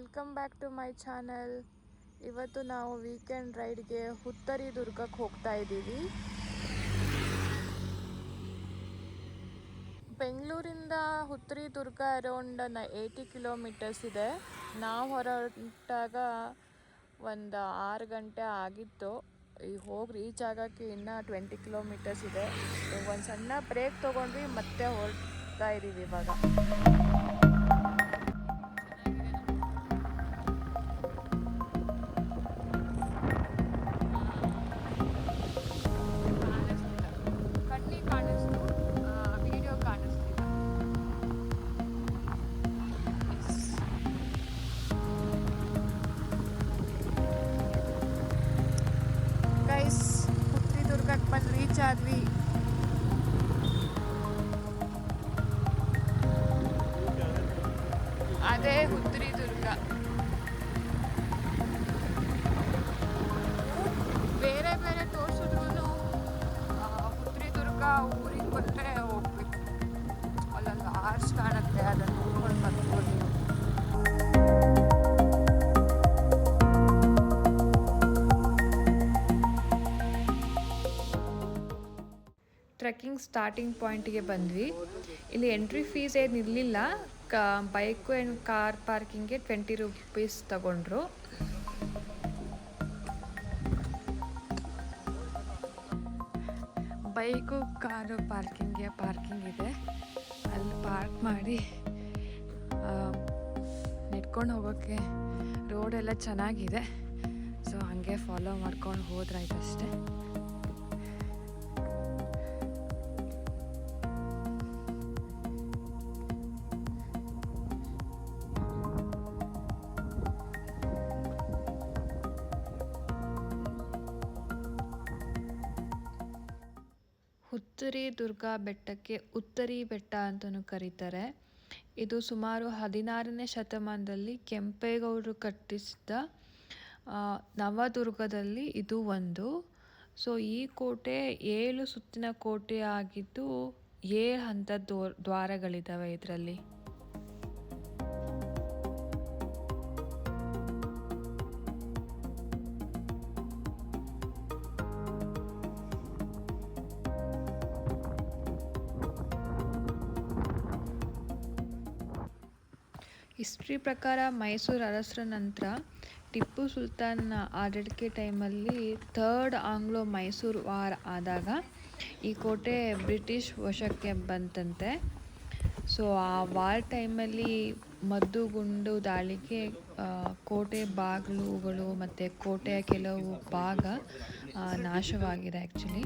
Welcome back to my channel. ಇವತ್ತು ನಾವು weekend ರೈಡ್ಗೆ Huttari ದುರ್ಗಕ್ಕೆ ಹೋಗ್ತಾ ಇದ್ದೀವಿ. ಬೆಂಗಳೂರಿಂದ ಹುತ್ತರಿ ದುರ್ಗ ಅರೌಂಡ್ 80 ಕಿಲೋಮೀಟರ್ಸ್ ಇದೆ. ನಾವು ಹೊರಟಾಗ ಒಂದು 6 ಗಂಟೆ ಆಗಿತ್ತು. ಹೋಗಿ ರೀಚ್ ಆಗೋಕ್ಕೆ ಇನ್ನೂ 20 ಕಿಲೋಮೀಟರ್ಸ್ ಇದೆ. ಒಂದು ಸಣ್ಣ ಬ್ರೇಕ್ ತೊಗೊಂಡ್ವಿ, ಮತ್ತೆ ಹೊರಡ್ತಾ ಇದ್ದೀವಿ ಇವಾಗ. ಹುತ್ತರಿ ದುರ್ಗಕ್ಕೆ ಬಂದು ರೀಚ್ ಆದ್ವಿ. ಅದೇ ಹುತ್ತರಿ ದುರ್ಗ. ಬೇರೆ ಬೇರೆ ತೋರಿಸಿದ್ರು ಹುತ್ತರಿ ದುರ್ಗ ಊರಿಗೆ ಬಂದರೆ ಹೋಗ್ಬೇಕು. ಅಲ್ಲೊಂದು ಆರ್ಚ್ ಕಾಣುತ್ತೆ, ಅದನ್ನು ನೋಡ್ಕೊಂಡು ಬರ್ಬೋದು. ಟ್ರೆಕ್ಕಿಂಗ್ ಸ್ಟಾರ್ಟಿಂಗ್ ಪಾಯಿಂಟಿಗೆ ಬಂದ್ವಿ. ಇಲ್ಲಿ ಎಂಟ್ರಿ ಫೀಸ್ ಏನು ಇರಲಿಲ್ಲ. ಬೈಕು ಆ್ಯಂಡ್ ಕಾರ್ ಪಾರ್ಕಿಂಗ್ಗೆ 20 ರೂಪೀಸ್ ತಗೊಂಡ್ರು. ಬೈಕು ಕಾರು ಪಾರ್ಕಿಂಗ್ ಇದೆ. ಅಲ್ಲಿ ಪಾರ್ಕ್ ಮಾಡಿ ನೆಡ್ಕೊಂಡು ಹೋಗೋಕ್ಕೆ ರೋಡೆಲ್ಲ ಚೆನ್ನಾಗಿದೆ. ಸೊ ಹಾಗೆ ಫಾಲೋ ಮಾಡ್ಕೊಂಡು ಹೋದ್ರಾಯ್ತು ಅಷ್ಟೇ. ಹುತ್ತರಿ ದುರ್ಗಾ ಬೆಟ್ಟಕ್ಕೆ ಉತ್ತರಿ ಬೆಟ್ಟ ಅಂತಲೂ ಕರೀತಾರೆ. ಇದು ಸುಮಾರು 16ನೇ ಶತಮಾನದಲ್ಲಿ ಕೆಂಪೇಗೌಡರು ಕಟ್ಟಿಸಿದ ನವದುರ್ಗದಲ್ಲಿ ಇದು ಒಂದು. ಸೊ ಈ ಕೋಟೆ 7 ಸುತ್ತಿನ ಕೋಟೆ ಆಗಿದ್ದು 7 ಹಂತದ ದ್ವಾರಗಳಿದ್ದಾವೆ ಇದರಲ್ಲಿ. ಹಿಸ್ಟ್ರಿ ಪ್ರಕಾರ ಮೈಸೂರು ಅರಸರ ನಂತರ ಟಿಪ್ಪು ಸುಲ್ತಾನ್ ಆಡಳಿಕೆ ಟೈಮಲ್ಲಿ 3rd ಆಂಗ್ಲೋ ಮೈಸೂರು ವಾರ್ ಆದಾಗ ಈ ಕೋಟೆ ಬ್ರಿಟಿಷ್ ವಶಕ್ಕೆ ಬಂತಂತೆ. ಸೊ ಆ ವಾರ್ ಟೈಮಲ್ಲಿ ಮದ್ದುಗುಂಡು ದಾಳಿಗೆ ಕೋಟೆ ಬಾಗಿಲುಗಳು ಮತ್ತು ಕೋಟೆಯ ಕೆಲವು ಭಾಗ ನಾಶವಾಗಿದೆ ಆ್ಯಕ್ಚುಲಿ.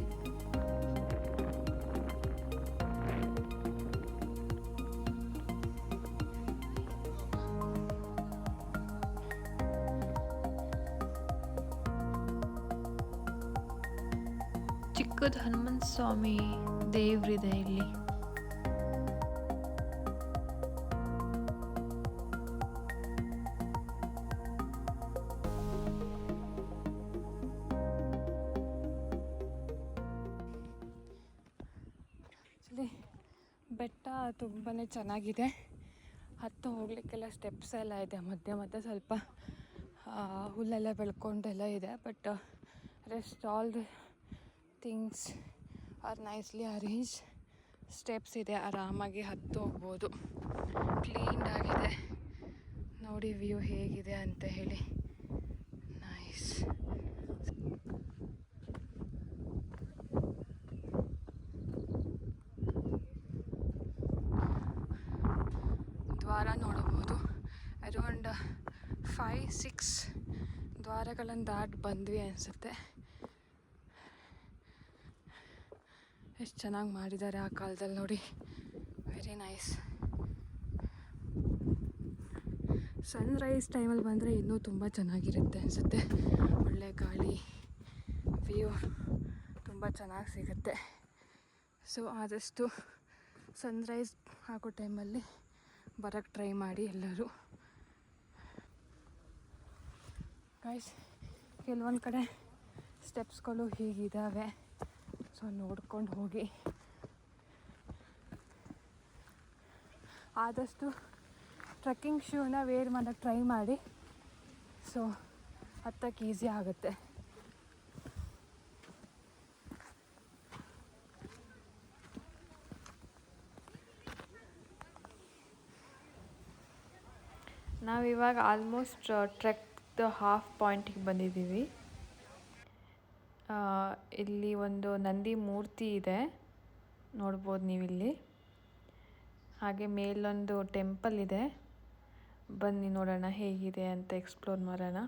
ಚಿಕ್ಕದ ಹನುಮಂತ ಸ್ವಾಮಿ ದೇವ್ರಿದೆ ಇಲ್ಲಿ. ಬೆಟ್ಟ ತುಂಬಾ ಚೆನ್ನಾಗಿದೆ. ಹತ್ತು ಹೋಗ್ಲಿಕ್ಕೆಲ್ಲ ಸ್ಟೆಪ್ಸ್ ಎಲ್ಲ ಇದೆ. ಮಧ್ಯೆ ಸ್ವಲ್ಪ ಹುಲ್ಲೆಲ್ಲ ಬೆಳ್ಕೊಂಡೆಲ್ಲ ಇದೆ. But rest all the things are nicely arrange. Steps ಇದೆ, ಆರಾಮಾಗಿ ಹತ್ತು ಹೋಗ್ಬೋದು. ಕ್ಲೀನ್ ಆಗಿದೆ. ನೋಡಿ ವ್ಯೂ ಹೇಗಿದೆ ಅಂತ ಹೇಳಿ. ನೈಸ್. ದ್ವಾರ ನೋಡಬಹುದು. ಅರೌಂಡ್ 5-6 ದ್ವಾರಗಳನ್ನು ದಾಟಿ ಬಂದ್ವಿ ಅನಿಸುತ್ತೆ. ಎಷ್ಟು ಚೆನ್ನಾಗಿ ಮಾಡಿದ್ದಾರೆ ಆ ಕಾಲದಲ್ಲಿ ನೋಡಿ. Very nice. ಸನ್ರೈಸ್ ಟೈಮಲ್ಲಿ ಬಂದರೆ ಇನ್ನೂ ತುಂಬ ಚೆನ್ನಾಗಿರುತ್ತೆ ಅನಿಸುತ್ತೆ. ಒಳ್ಳೆ ಗಾಳಿ, ವ್ಯೂ ತುಂಬ ಚೆನ್ನಾಗಿ ಸಿಗುತ್ತೆ. ಸೊ ಆದಷ್ಟು ಸನ್ರೈಸ್ ಆಗೋ ಟೈಮಲ್ಲಿ ಬರೋಕ್ಕೆ ಟ್ರೈ ಮಾಡಿ ಎಲ್ಲರೂ. ಗೈಸ್, ಕೆಲವೊಂದು ಕಡೆ ಸ್ಟೆಪ್ಸ್ಗಳು ಹೀಗಿದ್ದಾವೆ. ಸೊ ನೋಡ್ಕೊಂಡು ಹೋಗಿ. ಆದಷ್ಟು ಟ್ರೆಕ್ಕಿಂಗ್ ಶೂನ ವೇರ್ ಮಾಡೋಕ್ಕೆ ಟ್ರೈ ಮಾಡಿ. ಸೊ ಹತ್ತಕ್ಕೆ ಈಸಿ ಆಗುತ್ತೆ. ನಾವಿವಾಗ ಆಲ್ಮೋಸ್ಟ್ ಟ್ರೆಕ್ದು ಹಾಫ್ ಪಾಯಿಂಟಿಗೆ ಬಂದಿದ್ದೀವಿ. ಇಲ್ಲಿ ಒಂದು ನಂದಿ ಮೂರ್ತಿ ಇದೆ, ನೋಡ್ಬೋದು ನೀವಿಲ್ಲಿ. ಹಾಗೆ ಮೇಲೊಂದು ಟೆಂಪಲ್ ಇದೆ, ಬನ್ನಿ ನೋಡೋಣ ಹೇಗಿದೆ ಅಂತ ಎಕ್ಸ್ಪ್ಲೋರ್ ಮಾಡೋಣ.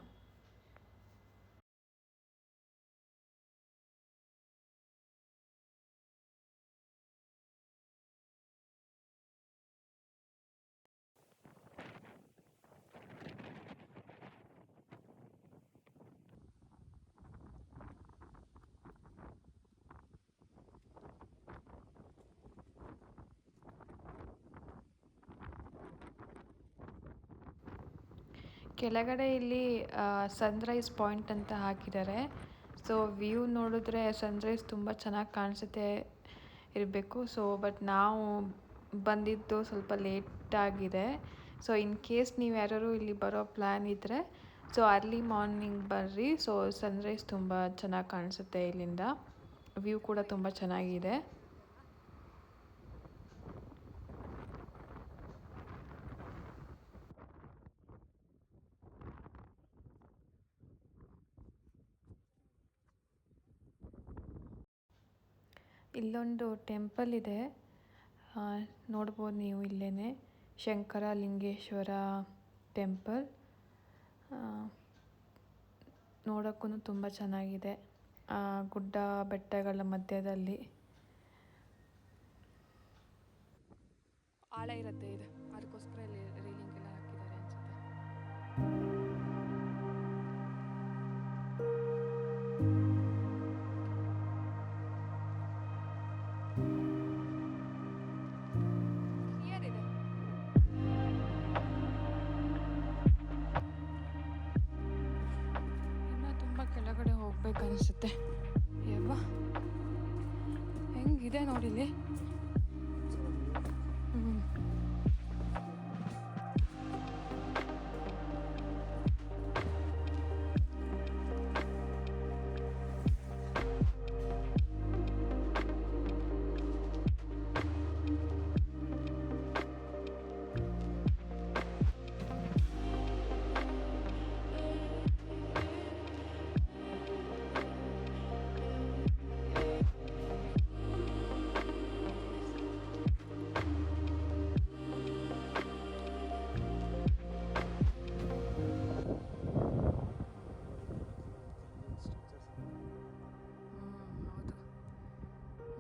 ಕೆಳಗಡೆ ಇಲ್ಲಿ ಸನ್ರೈಸ್ ಪಾಯಿಂಟ್ ಅಂತ ಹಾಕಿದ್ದಾರೆ. ಸೊ ವ್ಯೂ ನೋಡಿದ್ರೆ ಸನ್ರೈಸ್ ತುಂಬ ಚೆನ್ನಾಗಿ ಕಾಣಿಸುತ್ತೆ ಇರಬೇಕು. ಸೊ ಬಟ್ ನಾವು ಬಂದಿದ್ದು ಸ್ವಲ್ಪ ಲೇಟಾಗಿದೆ. ಸೊ ಇನ್ ಕೇಸ್ ನೀವು ಯಾರು ಇಲ್ಲಿ ಬರೋ ಪ್ಲ್ಯಾನ್ ಇದ್ದರೆ ಸೊ ಅರ್ಲಿ ಮಾರ್ನಿಂಗ್ ಬರ್ರಿ. ಸೊ ಸನ್ರೈಸ್ ತುಂಬ ಚೆನ್ನಾಗಿ ಕಾಣಿಸುತ್ತೆ ಇಲ್ಲಿಂದ. ವ್ಯೂ ಕೂಡ ತುಂಬ ಚೆನ್ನಾಗಿದೆ. ಇಲ್ಲೊಂದು ಟೆಂಪಲ್ ಇದೆ, ನೋಡ್ಬೋದು ನೀವು ಇಲ್ಲೇ. ಶಂಕರ ಲಿಂಗೇಶ್ವರ ಟೆಂಪಲ್ ನೋಡೋಕ್ಕೂ ತುಂಬ ಚೆನ್ನಾಗಿದೆ. ಗುಡ್ಡ ಬೆಟ್ಟಗಳ ಮಧ್ಯದಲ್ಲಿ ಆಳ ಇರುತ್ತೆ ಇದು, ಅದಕ್ಕೋಸ್ಕರ ಇಲ್ಲಿ ರೀಲಿಂಗ್ ಎಲ್ಲ ಹಾಕಿದ್ದಾರೆ ಅನ್ಸುತ್ತೆ. ಕೆಳಗಡೆ ಹೋಗ್ಬೇಕನ್ಸುತ್ತೆ. ಯವ್ವ ಹೆಂಗಿದೆ ನೋಡಿಲಿ.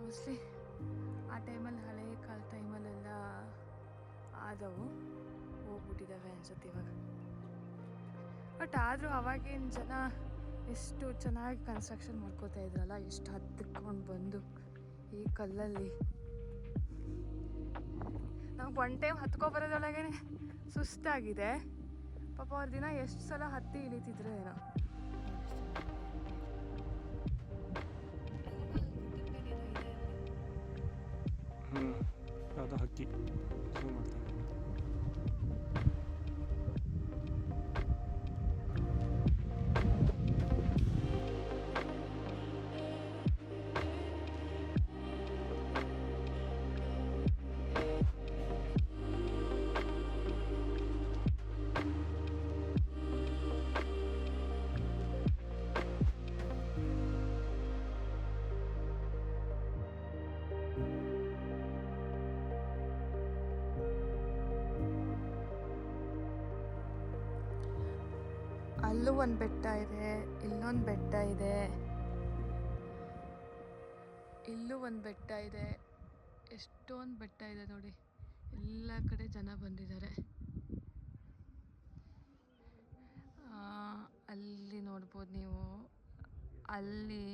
ಮೋಸ್ಟ್ಲಿ ಆ ಟೈಮಲ್ಲಿ ಹಳೆ ಕಾಲ ಟೈಮಲ್ಲೆಲ್ಲ ಆದವು, ಹೋಗ್ಬಿಟ್ಟಿದ್ದಾವೆ ಅನ್ಸುತ್ತೆ ಇವಾಗ. ಬಟ್ ಆದರೂ ಅವಾಗಿನ ಜನ ಎಷ್ಟು ಚೆನ್ನಾಗಿ ಕನ್ಸ್ಟ್ರಕ್ಷನ್ ಮಾಡ್ಕೋತಾ ಇದ್ರಲ್ಲ, ಎಷ್ಟು ಹತ್ತಿಕೊಂಡು ಬಂದು ಈ ಕಲ್ಲಲ್ಲಿ. ನಮ್ಗೆ ಒನ್ ಟೈಮ್ ಹತ್ಕೊಬರೋದ್ರೊಳಗೇ ಸುಸ್ತಾಗಿದೆ. ಪಾಪ ಅವ್ರ ದಿನ ಎಷ್ಟು ಸಲ ಹತ್ತಿ ಇಳಿತಿದ್ರು ಏನೋ. ಅದು ಹಕ್ಕಿ ಅಲ್ಲೂ ಒಂದು ಬೆಟ್ಟ ಇದೆ, ಇಲ್ಲೊಂದು ಬೆಟ್ಟ ಇದೆ, ಇಲ್ಲೂ ಒಂದು ಬೆಟ್ಟ ಇದೆ. ಎಷ್ಟೊಂದು ಬೆಟ್ಟ ಇದೆ ನೋಡಿ. ಎಲ್ಲ ಕಡೆ ಜನ ಬಂದಿದ್ದಾರೆ. ಅಲ್ಲಿ ನೋಡ್ಬೋದು ನೀವು. ಅಲ್ಲಿ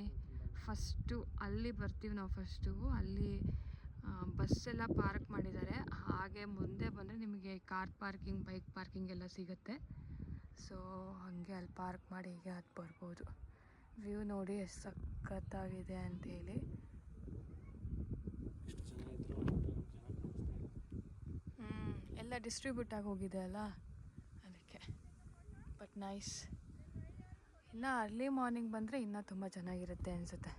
ಫಸ್ಟು ಅಲ್ಲಿ ಬರ್ತೀವಿ ನಾವು. ಫಸ್ಟು ಅಲ್ಲಿ ಬಸ್ಸೆಲ್ಲ ಪಾರ್ಕ್ ಮಾಡಿದ್ದಾರೆ. ಹಾಗೆ ಮುಂದೆ ಬಂದರೆ ನಿಮಗೆ ಕಾರ್ ಪಾರ್ಕಿಂಗ್, ಬೈಕ್ ಪಾರ್ಕಿಂಗ್ ಎಲ್ಲ ಸಿಗುತ್ತೆ. ಸೊ ಹಾಗೆ ಅಲ್ಲಿ ಪಾರ್ಕ್ ಮಾಡಿ ಹೀಗೆ ಹತ್ತು ಬರ್ಬೋದು. ವ್ಯೂ ನೋಡಿ ಎಷ್ಟು ಸಖತ್ತಾಗಿದೆ ಅಂತೇಳಿ. ಎಲ್ಲ ಡಿಸ್ಟ್ರಿಬ್ಯೂಟ್ ಆಗಿ ಹೋಗಿದೆ ಅಲ್ಲ ಅದಕ್ಕೆ. But nice. ಇನ್ನು ಅರ್ಲಿ ಮಾರ್ನಿಂಗ್ ಬಂದರೆ ಇನ್ನೂ ತುಂಬ ಚೆನ್ನಾಗಿರುತ್ತೆ ಅನಿಸುತ್ತೆ.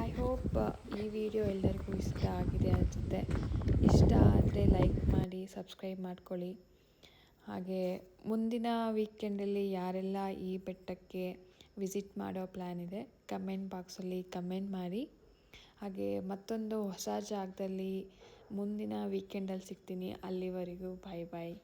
ಐ ಹೋಪ್ ಈ ವಿಡಿಯೋ ಎಲ್ಲರಿಗೂ ಇಷ್ಟ ಆಗಿದೆ ಅನಿಸುತ್ತೆ. ಇಷ್ಟ ಆದರೆ ಲೈಕ್ ಮಾಡಿ, ಸಬ್ಸ್ಕ್ರೈಬ್ ಮಾಡ್ಕೊಳ್ಳಿ. ಹಾಗೆ ಮುಂದಿನ ವೀಕೆಂಡಲ್ಲಿ ಯಾರೆಲ್ಲ ಈ ಬೆಟ್ಟಕ್ಕೆ ವಿಸಿಟ್ ಮಾಡೋ ಪ್ಲ್ಯಾನ್ ಇದೆ ಕಮೆಂಟ್ ಬಾಕ್ಸಲ್ಲಿ ಕಮೆಂಟ್ ಮಾಡಿ. ಹಾಗೆ ಮತ್ತೊಂದು ಹೊಸ ಜಾಗದಲ್ಲಿ ಮುಂದಿನ ವೀಕೆಂಡಲ್ಲಿ ಸಿಗ್ತೀನಿ. ಅಲ್ಲಿವರೆಗೂ ಬಾಯ್ ಬಾಯ್.